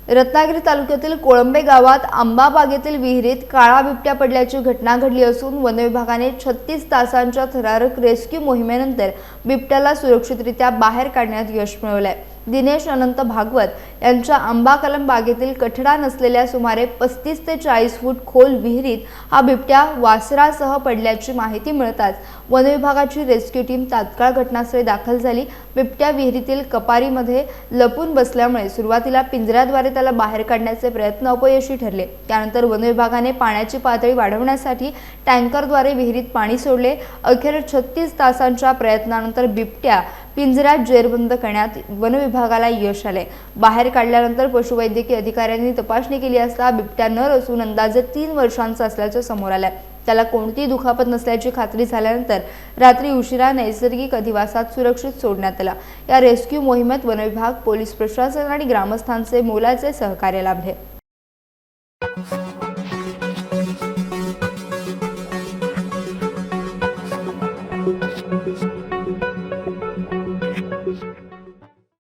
रत्नागिरी तालुक्यातील कोळंबे गावात आंबा बागेतील विहिरीत काळा बिबट्या पडल्याची घटना घडली असून वन विभागाने 36 तासांच्या थरारक रेस्क्यू मोहिमेनंतर बिबट्याला सुरक्षितरित्या बाहेर काढण्यात यश मिळवले आहे। दिनेश अनंत भागवत यांच्या आंबा कलम बागेतील कठडा नसलेल्या सुमारे 35 ते 40 फूट खोल विहिरीत हा बिबट्या वासरासह पडल्याची माहिती मिळताच वन विभागाची रेस्क्यू टीम तात्काळ घटनास्थळी दाखल झाली। बिबट्या विहिरीतील कपारीमध्ये लपून बसल्यामुळे सुरुवातीला पिंजऱ्याद्वारे त्याला बाहेर काढण्याचे प्रयत्न अपयशी ठरले। त्यानंतर वन विभागाने पाण्याची पातळी वाढवण्यासाठी टँकरद्वारे विहिरीत पाणी सोडले। अखेर 36 तासांच्या प्रयत्नानंतर बिबट्या पिंजऱ्यात जेरबंद करण्यात वन विभागाला यश आले। बाहेर काढल्यानंतर पशुवैद्यकीय अधिकाऱ्यांनी तपासणी केली असता बिबट्या नर असून अंदाजे 3 वर्षांचा असल्याचे समोर आले। त्याला कोणतीही दुखापत नसल्याची खात्री झाल्यानंतर रात्री उशिरा नैसर्गिक अधिवासात सुरक्षित सोडण्यात आला। या रेस्क्यू मोहिमेत वन विभाग, पोलीस प्रशासन आणि ग्रामस्थांचे मोलाचे सहकार्य लाभले।